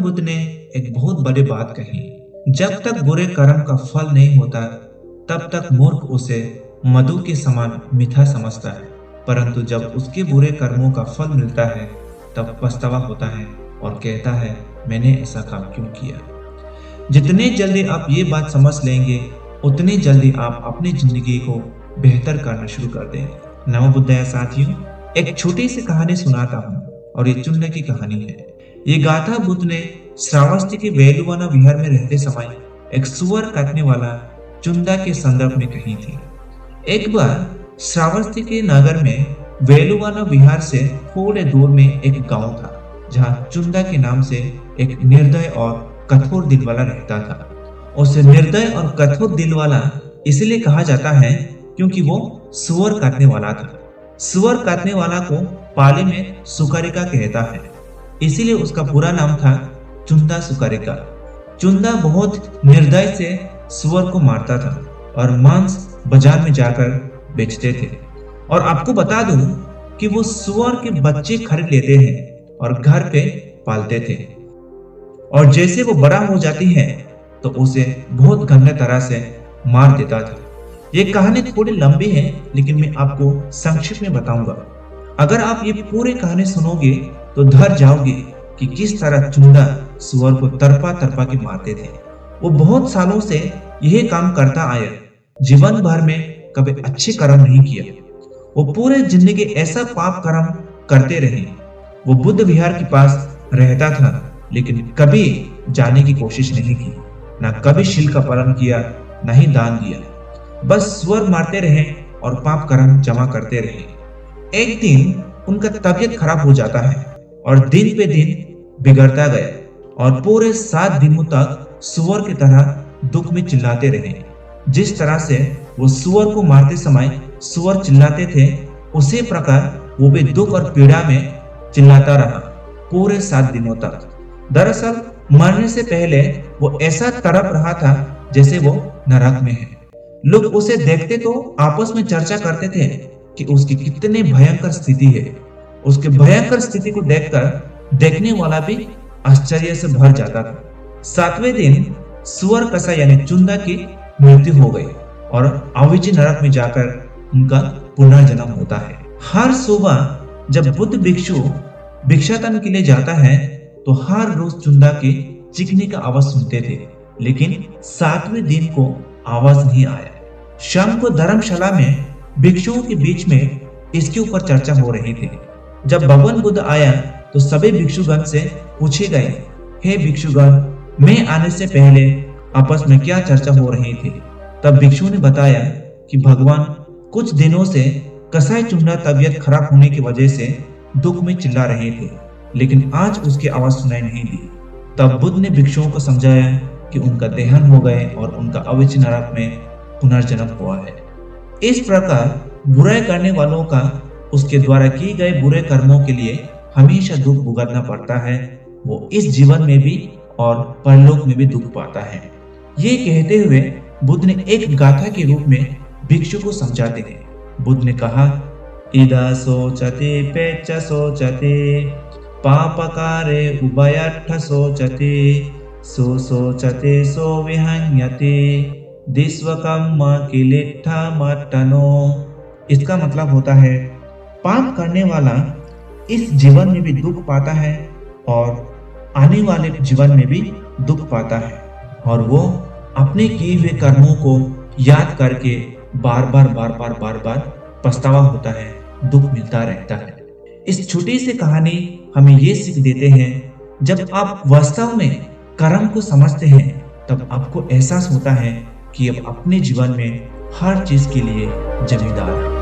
बुद्ध ने एक बहुत बड़ी बात कही। जब तक बुरे कर्म का फल नहीं होता तब तक मूर्ख उसे मधु के समान मीठा समझता है, परंतु जब उसके बुरे कर्मों का फल मिलता है तब पछतावा होता है और कहता है मैंने ऐसा काम क्यों किया। जितने जल्दी आप ये बात समझ लेंगे उतनी जल्दी आप अपनी जिंदगी को बेहतर करना शुरू कर देंगे। नमो बुद्धाय साथियों, एक छोटी सी कहानी सुनाता हूँ और ये चुंडा की कहानी है। ये गाथा बुद्ध ने श्रावस्ती के वेलुवाना विहार में रहते समय एक सुअर काटने वाला चुंडा के संदर्भ में कही थी। एक बार श्रावस्ती के नगर में वेलुवाना विहार से थोड़े दूर में एक गांव था जहां चुंडा के नाम से एक निर्दय और कठोर दिल वाला रहता था। उसे निर्दय और कठोर दिल वाला इसलिए कहा जाता है क्योंकि वो सुअर काटने वाला था। सुअर काटने वाला को पाली में सुकारिका कहता है, इसीलिए उसका पूरा नाम था चुंडा सुकारिका। चुंडा बहुत निर्दय से सुअर को मारता था और मांस बाजार में जाकर बेचते थे। और आपको बता दूं कि वो सुअर के बच्चे खरीद लेते हैं और घर पे पालते थे, और जैसे वो बड़ा हो जाती है तो उसे बहुत गंदे तरह से मार देता था। ये कहानी थोड़ी लंबी है लेकिन मैं आपको संक्षिप्त में बताऊंगा। अगर आप ये पूरी कहानी सुनोगे तो डर जाओगे कि किस तरह चुंडा सुअर को तरपा तरपा के मारते थे। वो बहुत सालों से यही काम करता आया, जीवन भर में कभी अच्छे कर्म नहीं किया। वो पूरे जिंदगी ऐसा पाप कर्म करते रहे। वो बुद्ध विहार के पास रहता था लेकिन कभी जाने की कोशिश नहीं की, ना कभी शील का पालन किया, ना ही दान दिया। बस सुअर मारते रहे और पाप कर्म जमा करते रहे। एक दिन उनका तबीयत खराब हो जाता है और दिन पे दिन बिगड़ता गया और पूरे 7 दिनों तक सुअर की तरह दुख में चिल्लाते रहे। जिस तरह से वो सुअर को मारते समय सुअर चिल्लाते थे, उसी प्रकार वो भी दुख और पीड़ा में चिल्लाता रहा पूरे 7 दिनों तक। दरअसल मरने से पहले वो ऐसा तड़प रहा था जैसे वो नरक में है। लोग उसे देखते तो आपस में चर्चा करते थे कि उसकी कितनी भयंकर स्थिति है। उसकी भयंकर स्थिति को देखकर देखने वाला भी आश्चर्य से भर जाता था। 7वें दिन सुअर कसा यानी चुंडा की मृत्यु हो गई और अविची नरक में जाकर उनका पुनर्जन्म होता है। हर सुबह जब बुद्ध भिक्षु भिक्षाटन के लिए जाता है तो हर रोज चुंडा के चीखने का आवाज सुनते थे, लेकिन 7वें दिन को आवाज नहीं आया। शाम को धर्मशाला में भिक्षुओं के बीच में इसके ऊपर चर्चा हो रही थी। जब भगवान बुद्ध आया तो सभी भिक्षुगण से पूछे गए, हे भिक्षुगण, मैं आने से पहले आपस में क्या चर्चा हो रही थी। तब भिक्षु ने बताया कि भगवान कुछ दिनों से कसाई चुंडा तबीयत खराब होने की वजह से दुख में चिल्ला रहे थे, लेकिन आज उसकी आवाज सुनाई नहीं दी। तब बुद्ध ने भिक्षुओं को समझाया कि उनका देहांत हो गए और उनका अविची नरक में पुनर्जन्म हुआ है। इस प्रकार बुराई करने वालों का उसके द्वारा किए गए बुरे कर्मों के लिए हमेशा दुख भुगतना पड़ता है। वो इस जीवन में भी और परलोक में भी दुख पाता है। ये कहते हुए बुद्ध ने एक गाथा के रूप में भिक्षु को समझाते हैं। बुद्ध ने कहा, इदा सोचते पेच सोचते पापकारे उभयर्थ सोचते सो सोचते सो विहन्यते दिस्वकम किलिट्ठा मट्टनो। इसका मतलब होता है, पाप करने वाला इस जीवन में भी दुख पाता है और आने वाले जीवन में भी दुख पाता है, और वो अपने किए हुए कर्मों को याद करके बार बार पछतावा होता है, दुख मिलता रहता है। इस छोटी सी कहानी हमें ये सीख देते हैं, जब आप वास्तव में कर्म को समझते हैं तब आपको एहसास होता है कि अब अपने जीवन में हर चीज के लिए जिम्मेदार है।